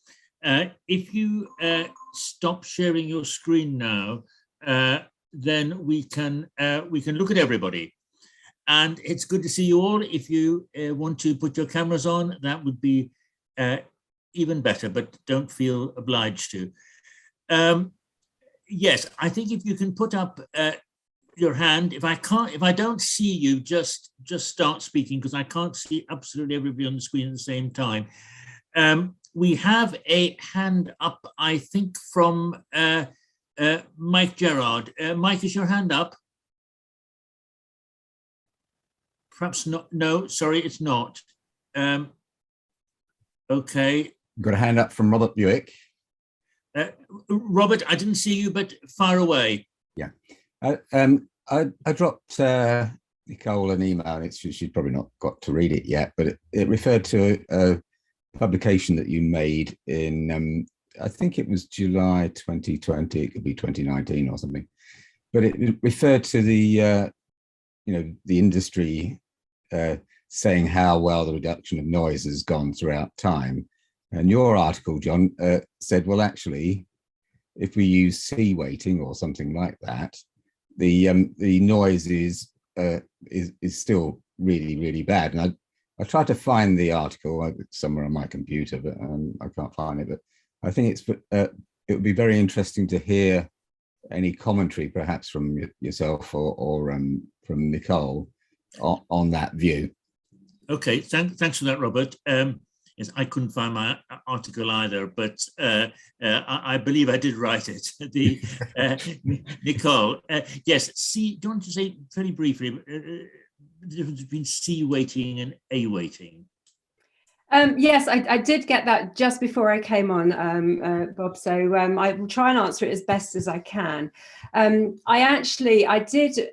If you stop sharing your screen now, then we can look at everybody. And it's good to see you all. If you want to put your cameras on, that would be even better, but don't feel obliged to. Yes, I think if you can put up your hand, if I don't see you, just start speaking, because I can't see absolutely everybody on the screen at the same time. We have a hand up, I think, from Mike Gerard. Mike, is your hand up? Perhaps not. No, sorry, it's not. Okay. Got a hand up from Robert Buick. Robert, I didn't see you, but far away. Yeah. I dropped Nicole an email, and she's probably not got to read it yet, but it referred to a publication that you made in, I think it was July 2020, it could be 2019 or something, but it referred to the, the industry saying how well the reduction of noise has gone throughout time. And your article, John, said, well, actually, if we use C weighting or something like that, the noise is still really, really bad. And I tried to find the article somewhere on my computer, but I can't find it. But I think it would be very interesting to hear any commentary, perhaps from yourself or from Nicole, on that view. Okay, thanks for that, Robert. Yes, I couldn't find my article either, but I believe I did write it. Nicole, yes. C. Do you want to say very briefly the difference between C weighting and A weighting? Yes, I did get that just before I came on, Bob. So I will try and answer it as best as I can. I did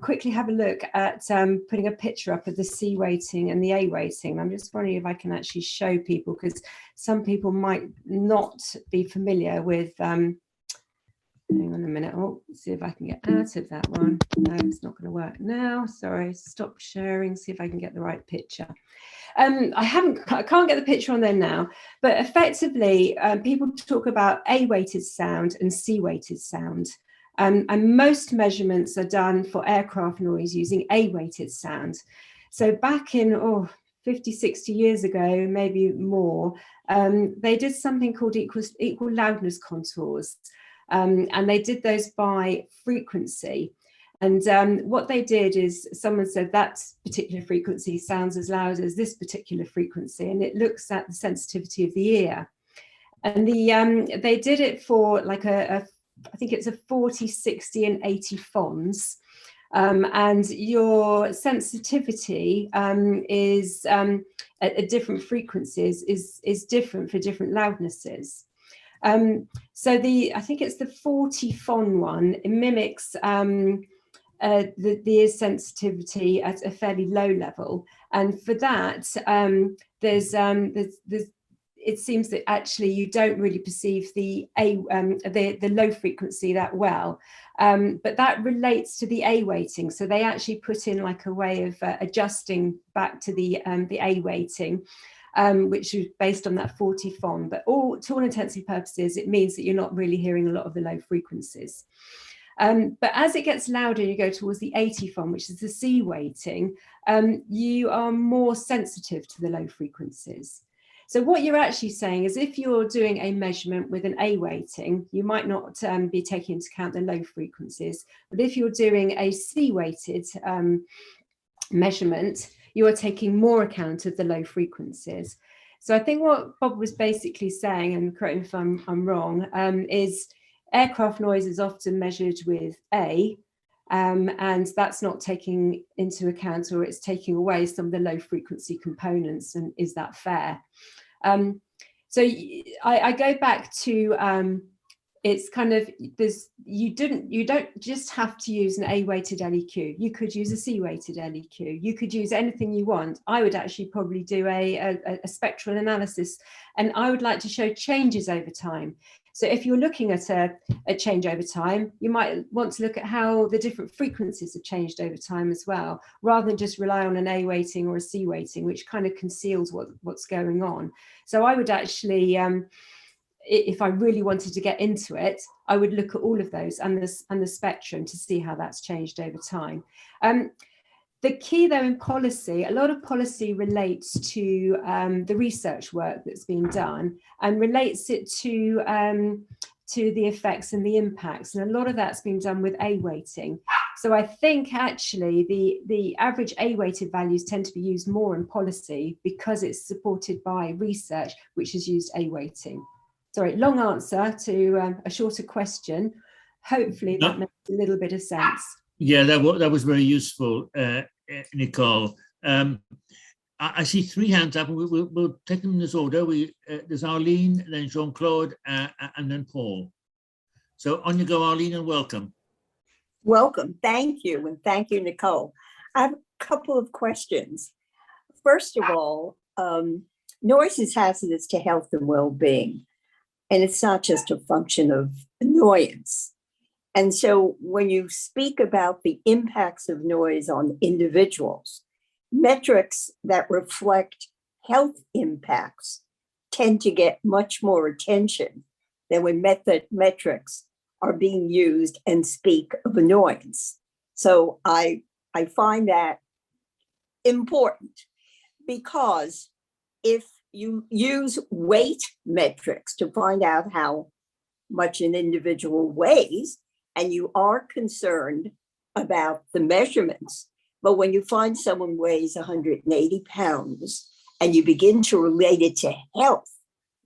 quickly have a look at putting a picture up of the C weighting and the A weighting. I'm just wondering if I can actually show people, because some people might not be familiar with. Hang on a minute. Oh, see if I can get out of that one. No, it's not going to work now. Sorry. Stop sharing. See if I can get the right picture. I can't get the picture on there now, but effectively people talk about A-weighted sound and C-weighted sound, and most measurements are done for aircraft noise using A-weighted sound. So back in 50, 60 years ago, maybe more, they did something called equal loudness contours, and they did those by frequency. And what they did is someone said that particular frequency sounds as loud as this particular frequency, and it looks at the sensitivity of the ear. And they did it for like I think it's a 40, 60 and 80 FONs. And your sensitivity is at different frequencies is different for different loudnesses. So I think it's the 40 FON one. It mimics the ear sensitivity at a fairly low level, and for that, it seems that actually you don't really perceive the low frequency that well, but that relates to the A weighting. So they actually put in like a way of adjusting back to the A weighting, which is based on that 40 FON. But to all intents and purposes, it means that you're not really hearing a lot of the low frequencies. But as it gets louder, you go towards the 80 FON, which is the C weighting, you are more sensitive to the low frequencies. So what you're actually saying is if you're doing a measurement with an A weighting, you might not be taking into account the low frequencies. But if you're doing a C weighted measurement, you are taking more account of the low frequencies. So I think what Bob was basically saying, and correct me if I'm wrong, is aircraft noise is often measured with A, and that's not taking into account, or it's taking away some of the low frequency components. And is that fair? So I go back to it's kind of you don't just have to use an A weighted LEQ. You could use a C weighted LEQ. You could use anything you want. I would actually probably do a spectral analysis, and I would like to show changes over time. So if you're looking at a change over time, you might want to look at how the different frequencies have changed over time as well, rather than just rely on an A weighting or a C weighting, which kind of conceals what's going on. So I would actually, if I really wanted to get into it, I would look at all of those and the spectrum to see how that's changed over time. The key though in policy, a lot of policy relates to the research work that's been done and relates it to the effects and the impacts. And a lot of that's been done with A weighting. So I think actually the average A weighted values tend to be used more in policy because it's supported by research, which has used A weighting. Sorry, long answer to a shorter question. Hopefully that makes a little bit of sense. Yeah, that was very useful, Nicole. I see three hands up, and we'll take them in this order. There's Arlene, then Jean-Claude, and then Paul. So on you go, Arlene, and welcome. Welcome. Thank you. And thank you, Nicole. I have a couple of questions. First of all, noise is hazardous to health and well-being, and it's not just a function of annoyance. And so when you speak about the impacts of noise on individuals, metrics that reflect health impacts tend to get much more attention than when metrics are being used and speak of annoyance. So I find that important, because if you use weight metrics to find out how much an individual weighs, and you are concerned about the measurements, but when you find someone weighs 180 pounds and you begin to relate it to health,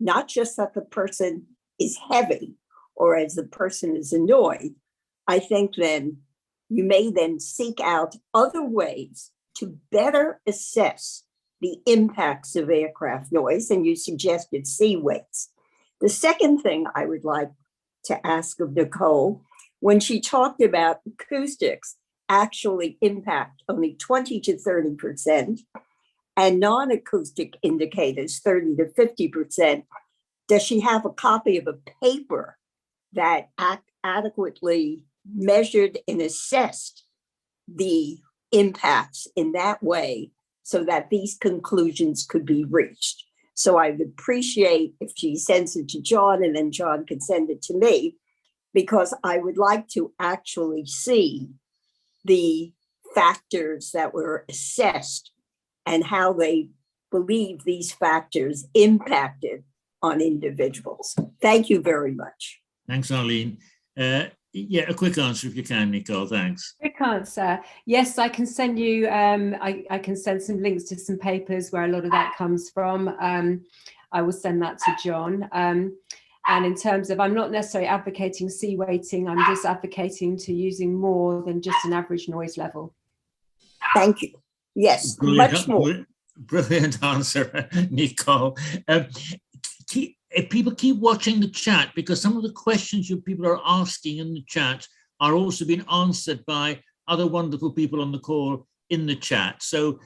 not just that the person is heavy or as the person is annoyed, I think then you may then seek out other ways to better assess the impacts of aircraft noise, and you suggested C weights. The second thing I would like to ask of Nicole, when she talked about acoustics actually impact only 20 to 30% and non-acoustic indicators 30 to 50%, does she have a copy of a paper that adequately measured and assessed the impacts in that way so that these conclusions could be reached? So I would appreciate if she sends it to John, and then John can send it to me, because I would like to actually see the factors that were assessed and how they believe these factors impacted on individuals. Thank you very much. Thanks, Arlene. Yeah, a quick answer if you can, Nicole. Thanks. Quick answer. Yes, I can send you, I can send some links to some papers where a lot of that comes from. I will send that to John. And in terms of, I'm not necessarily advocating C weighting, I'm just advocating to using more than just an average noise level. Thank you. Yes, Brilliant, much more. Brilliant answer, Nicole. People keep watching the chat, because some of the questions you people are asking in the chat are also being answered by other wonderful people on the call in the chat. So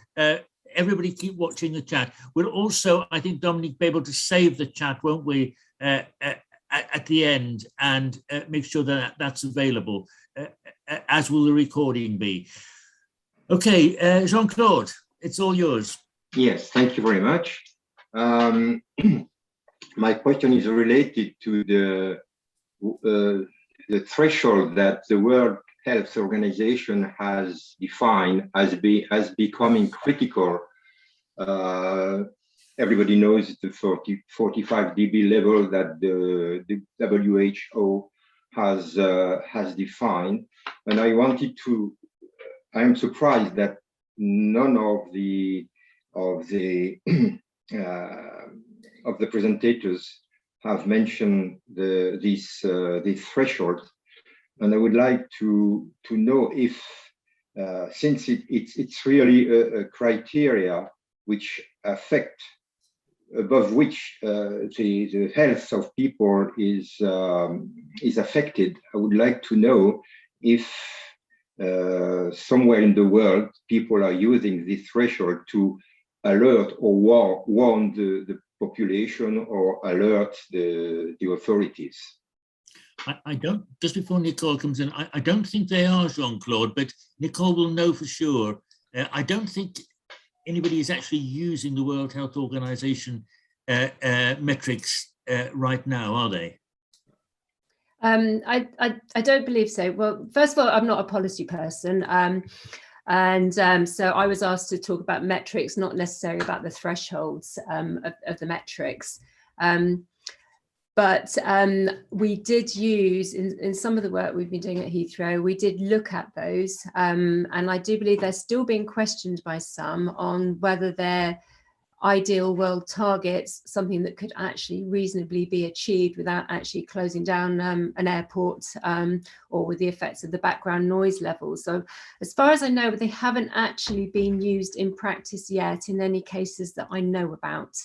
everybody keep watching the chat. We'll also, I think, Dominic, be able to save the chat, won't we, at the end, and make sure that that's available, as will the recording be. Okay, Jean-Claude, it's all yours. Yes, thank you very much. My question is related to the threshold that the World Health Organization has defined as becoming critical. Everybody knows the 45 dB level that the WHO has defined, and I am surprised that none of the presentators have mentioned this threshold, and I would like to know if, since it's really a criteria which affect, above which the health of people is affected, I would like to know if somewhere in the world people are using this threshold to alert or warn the population or alert the authorities. I don't, just before Nicole comes in, I don't think they are, Jean-Claude, but Nicole will know for sure. I don't think anybody is actually using the World Health Organization metrics right now, are they? I don't believe so. Well, first of all, I'm not a policy person. So I was asked to talk about metrics, not necessarily about the thresholds of the metrics. But we did use, in some of the work we've been doing at Heathrow, we did look at those. And I do believe they're still being questioned by some on whether they're ideal world targets, something that could actually reasonably be achieved without actually closing down an airport or with the effects of the background noise levels. So as far as I know, they haven't actually been used in practice yet in any cases that I know about.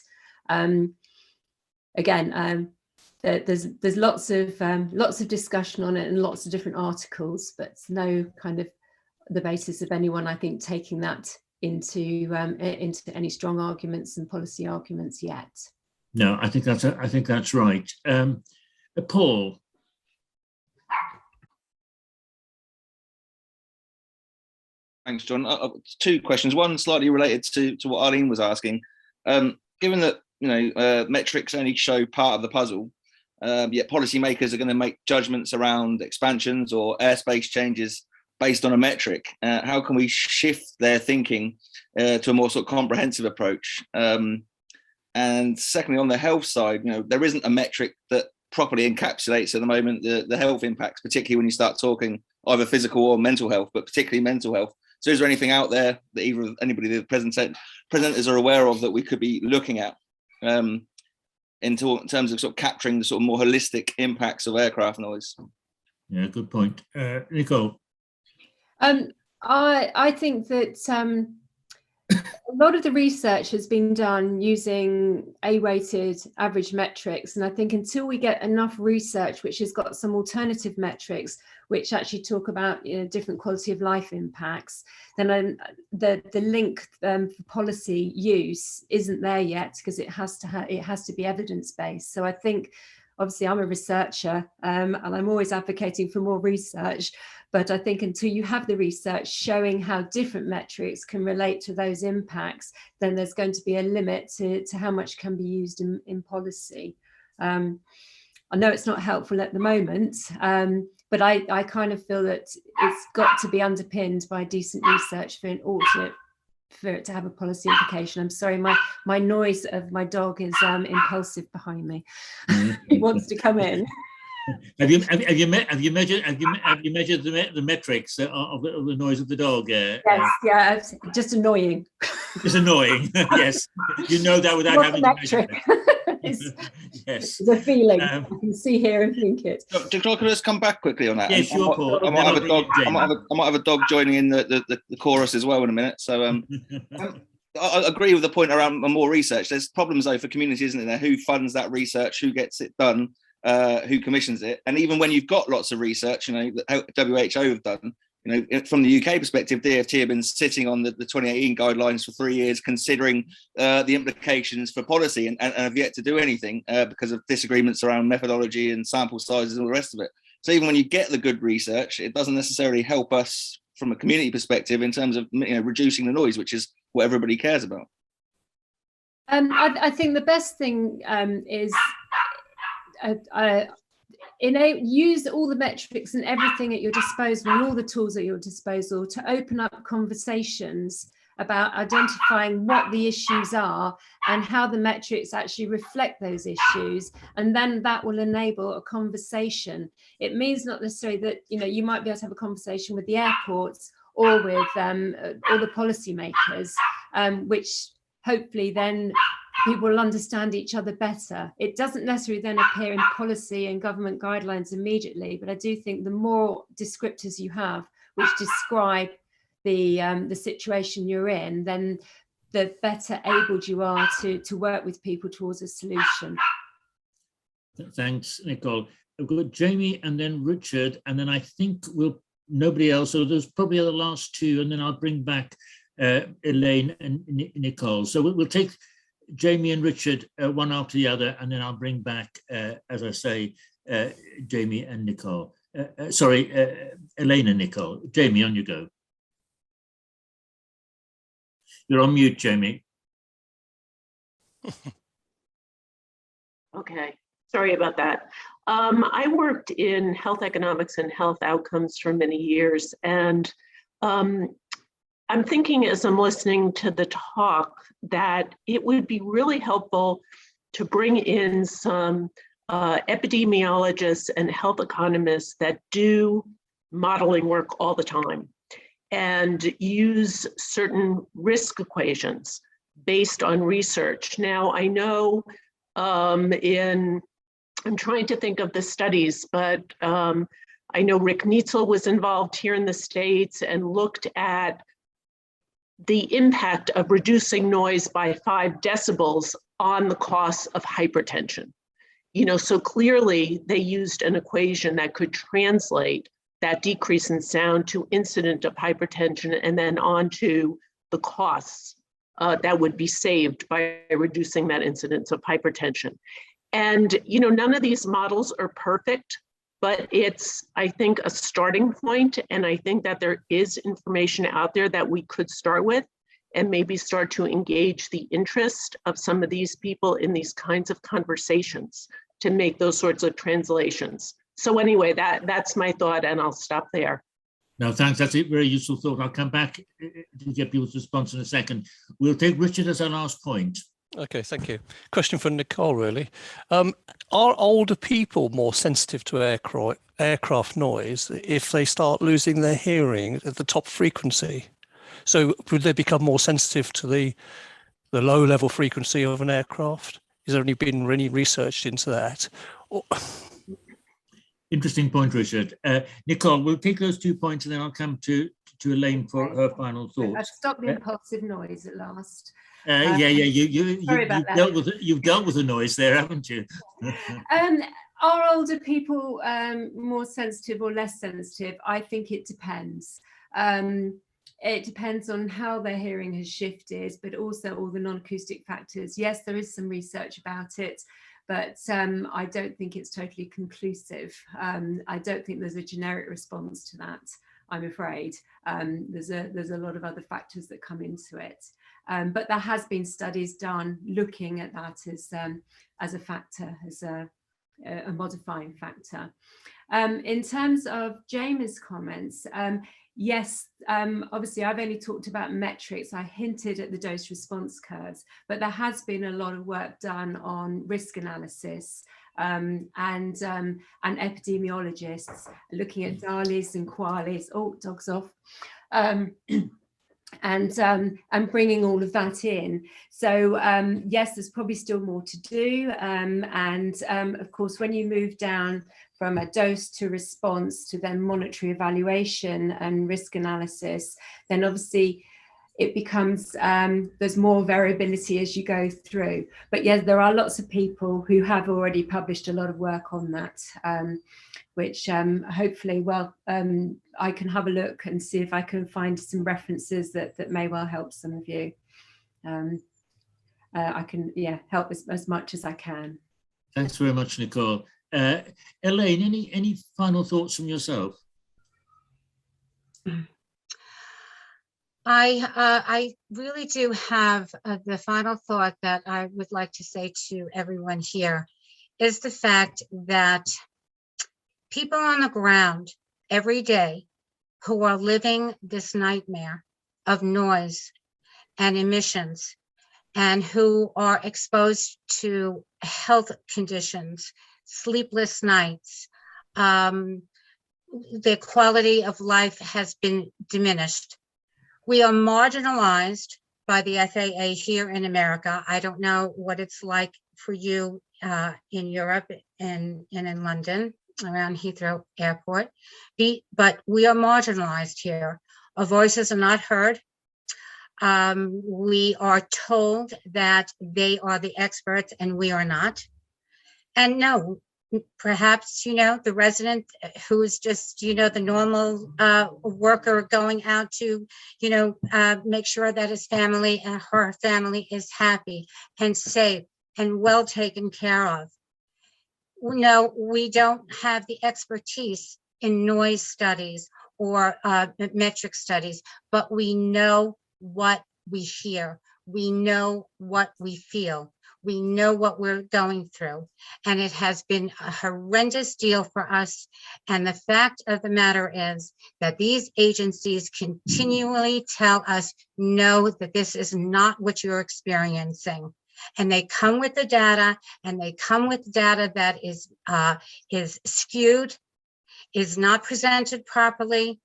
There's lots of discussion on it and lots of different articles, but no kind of the basis of anyone, I think, taking that into any strong arguments and policy arguments yet. No, I think that's right. Paul. Thanks, John. Two questions. One slightly related to what Arlene was asking. Given that metrics only show part of the puzzle, yet policymakers are going to make judgments around expansions or airspace changes based on a metric. How can we shift their thinking to a more sort of comprehensive approach? And secondly, on the health side, there isn't a metric that properly encapsulates at the moment the health impacts, particularly when you start talking either physical or mental health, but particularly mental health. So is there anything out there that anybody the presenters are aware of that we could be looking at in terms of sort of capturing the sort of more holistic impacts of aircraft noise? Yeah, good point. Nicole. I think that a lot of the research has been done using A-weighted average metrics, and I think until we get enough research which has got some alternative metrics which actually talk about different quality of life impacts, then the link for policy use isn't there yet, because it has to be evidence-based. So I think, obviously I'm a researcher and I'm always advocating for more research, but I think until you have the research showing how different metrics can relate to those impacts, then there's going to be a limit to how much can be used in policy. I know it's not helpful at the moment, but I kind of feel that it's got to be underpinned by decent research for it to have a policy implication. I'm sorry, my noise of my dog is impulsive behind me. He wants to come in. Have you measured the metrics of the noise of the dog? Yes, yeah, just annoying. It's annoying. Yes, that without having to measure it. Yes, it's a feeling. I can see, hear, and think it. Can I just come back quickly on that? Yes, sure, Paul. I might have a dog joining in the chorus as well in a minute. So I agree with the point around more research. There's problems though for communities, isn't there? Who funds that research? Who gets it done? Who commissions it? And even when you've got lots of research, that WHO have done, from the UK perspective, DFT have been sitting on the 2018 guidelines for 3 years, considering the implications for policy, and have yet to do anything because of disagreements around methodology and sample sizes and all the rest of it. So even when you get the good research, it doesn't necessarily help us from a community perspective in terms of reducing the noise, which is what everybody cares about. I think the best thing is use all the metrics and everything at your disposal and all the tools at your disposal to open up conversations about identifying what the issues are and how the metrics actually reflect those issues, and then that will enable a conversation. It means not necessarily that you might be able to have a conversation with the airports or with all the policymakers, which hopefully then people will understand each other better. It doesn't necessarily then appear in policy and government guidelines immediately, but I do think the more descriptors you have which describe the situation you're in, then the better abled you are to work with people towards a solution. Thanks, Nicole. I've got Jamie and then Richard, and then I think nobody else, so there's probably the last two, and then I'll bring back Elaine and Nicole. So we'll take Jamie and Richard one after the other, and then I'll bring back, as I say, Jamie and Nicole. Elaine and Nicole. Jamie, on you go. You're on mute, Jamie. Okay, sorry about that. I worked in health economics and health outcomes for many years, and I'm thinking as I'm listening to the talk that it would be really helpful to bring in some epidemiologists and health economists that do modeling work all the time and use certain risk equations based on research. Now, I know I'm trying to think of the studies, but I know Rick Neitzel was involved here in the States and looked at the impact of reducing noise by 5 decibels on the cost of hypertension. So clearly they used an equation that could translate that decrease in sound to incident of hypertension and then on to the costs that would be saved by reducing that incidence of hypertension. And, none of these models are perfect, but it's, I think, a starting point. And I think that there is information out there that we could start with and maybe start to engage the interest of some of these people in these kinds of conversations to make those sorts of translations. So anyway, that's my thought, and I'll stop there. No, thanks. That's a very useful thought. I'll come back to get people's response in a second. We'll take Richard as our last point. Okay, thank you. Question for Nicole, really. Are older people more sensitive to aircraft noise if they start losing their hearing at the top frequency? So would they become more sensitive to the low-level frequency of an aircraft? Has there only been any research into that? Interesting point, Richard. Nicole, we'll take those 2 points and then I'll come to Elaine for her final thoughts. I've stopped the impulsive noise at last. You've dealt with the noise there, haven't you? Are older people more sensitive or less sensitive? I think it depends. It depends on how their hearing has shifted, but also all the non-acoustic factors. Yes, there is some research about it, but I don't think it's totally conclusive. I don't think there's a generic response to that, I'm afraid. There's a lot of other factors that come into it. But there has been studies done looking at that as a factor, as a modifying factor. In terms of Jamie's comments, yes, obviously I've only talked about metrics. I hinted at the dose response curves, but there has been a lot of work done on risk analysis and epidemiologists looking at DALYs and QALYs. Oh, dog's off. And bringing all of that in. So yes, there's probably still more to do. Of course, when you move down from a dose to response to then monetary evaluation and risk analysis, then obviously it becomes, there's more variability as you go through. But yes, there are lots of people who have already published a lot of work on that, which hopefully, I can have a look and see if I can find some references that may well help some of you. I can, help as much as I can. Thanks very much, Nicole. Elaine, any final thoughts from yourself? I really do have the final thought that I would like to say to everyone here is the fact that people on the ground every day who are living this nightmare of noise and emissions and who are exposed to health conditions, sleepless nights, their quality of life has been diminished. We are marginalized by the FAA here in America. I don't know what it's like for you in Europe and in London around Heathrow Airport, but we are marginalized here. Our voices are not heard. We are told that they are the experts and we are not. And no, perhaps, the resident who is just, the normal worker going out to, make sure that his family and her family is happy and safe and well taken care of. No, we don't have the expertise in noise studies or metric studies, but we know what we hear. We know what we feel. We know what we're going through, and it has been a horrendous deal for us. And the fact of the matter is that these agencies continually tell us, no, that this is not what you're experiencing. And they come with the data, and they come with data that is skewed, is not presented properly.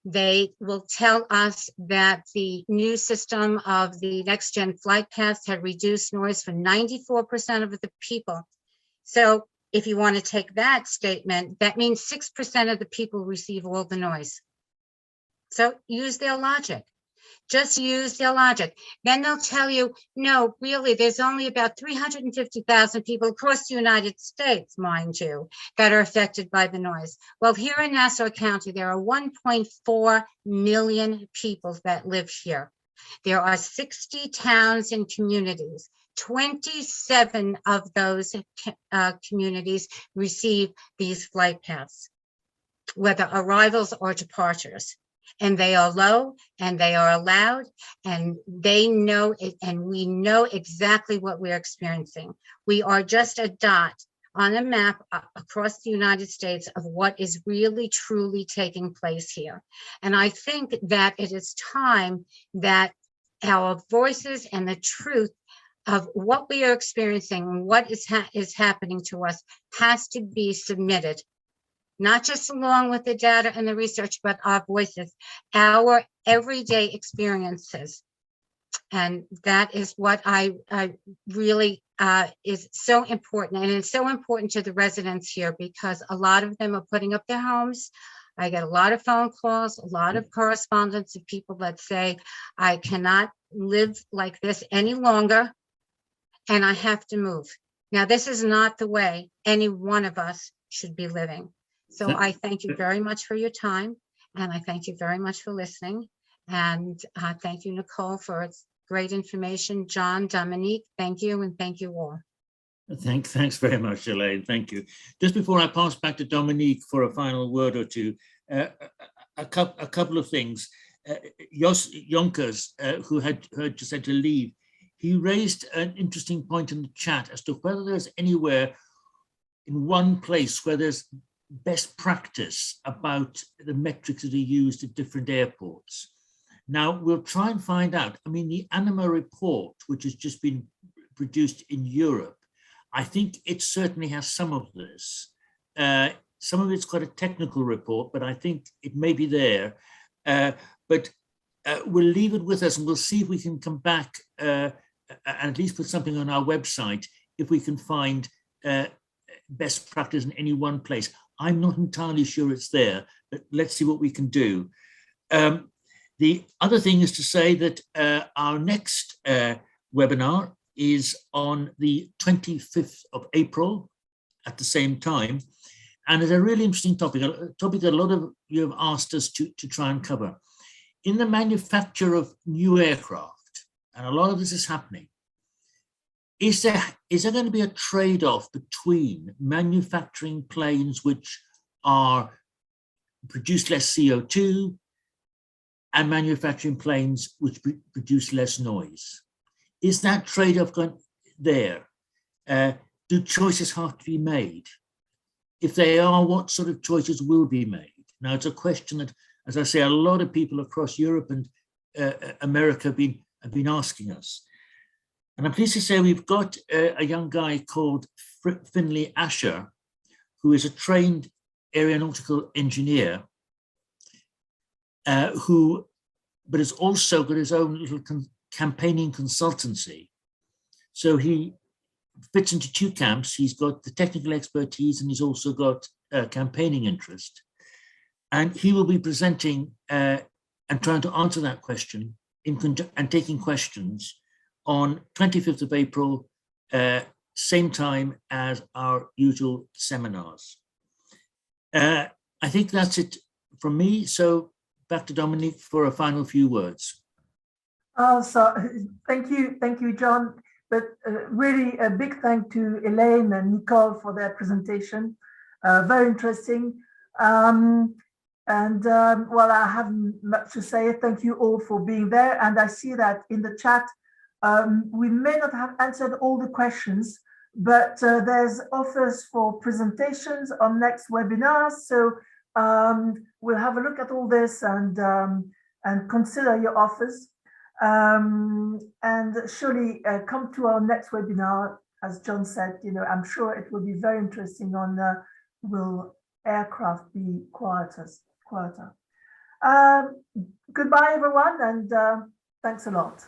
They will tell us that the new system of the next gen flight paths had reduced noise for 94% of the people. So if you want to take that statement, that means 6% of the people receive all the noise. So use their logic. Just use their logic. Then they'll tell you, no, really, there's only about 350,000 people across the United States, mind you, that are affected by the noise. Well, here in Nassau County, there are 1.4 million people that live here. There are 60 towns and communities. 27 of those communities receive these flight paths, whether arrivals or departures. And they are low and they are allowed, and they know it, and we know exactly what we're experiencing. We are just a dot on a map across the United States of what is really truly taking place here. And I think that it is time that our voices and the truth of what we are experiencing, what is happening to us, has to be submitted. Not just along with the data and the research, but our voices, our everyday experiences. And that is what I really is so important. And it's so important to the residents here because a lot of them are putting up their homes. I get a lot of phone calls, a lot of correspondence of people that say, I cannot live like this any longer and I have to move. Now, this is not the way any one of us should be living. So I thank you very much for your time, and I thank you very much for listening. And thank you, Nicole, for great information. John, Dominique, thank you, and thank you all. Thanks very much, Elaine. Thank you. Just before I pass back to Dominique for a final word or two, a couple of things. Jos Jonkers, who had just had to leave, he raised an interesting point in the chat as to whether there's anywhere in one place where there's best practice about the metrics that are used at different airports. Now, we'll try and find out. I mean, the ANIMA report, which has just been produced in Europe, I think it certainly has some of this. Some of it's quite a technical report, but I think it may be there. But we'll leave it with us and we'll see if we can come back and at least put something on our website if we can find best practice in any one place. I'm not entirely sure it's there, but let's see what we can do. The other thing is to say that our next webinar is on the 25th of April at the same time. And it's a really interesting topic, a topic that a lot of you have asked us to try and cover. In the manufacture of new aircraft, and a lot of this is happening, is there going to be a trade-off between manufacturing planes which produce less CO2 and manufacturing planes which produce less noise? Is that trade-off there? Do choices have to be made? If they are, what sort of choices will be made? Now, it's a question that, as I say, a lot of people across Europe and America have been asking us. And I'm pleased to say we've got a young guy called Finley Asher, who is a trained aeronautical engineer, but has also got his own little campaigning consultancy. So he fits into two camps. He's got the technical expertise and he's also got campaigning interest. And he will be presenting and trying to answer that question and taking questions on 25th of April, same time as our usual seminars. I think that's it from me. So back to Dominique for a final few words. So thank you, John. But really a big thank to Elaine and Nicole for their presentation. Very interesting. Well, I haven't much to say. Thank you all for being there. And I see that in the chat, we may not have answered all the questions, but there's offers for presentations on next webinars. So we'll have a look at all this and consider your offers. And surely come to our next webinar. As John said, I'm sure it will be very interesting on will aircraft be quieter. Goodbye, everyone, and thanks a lot.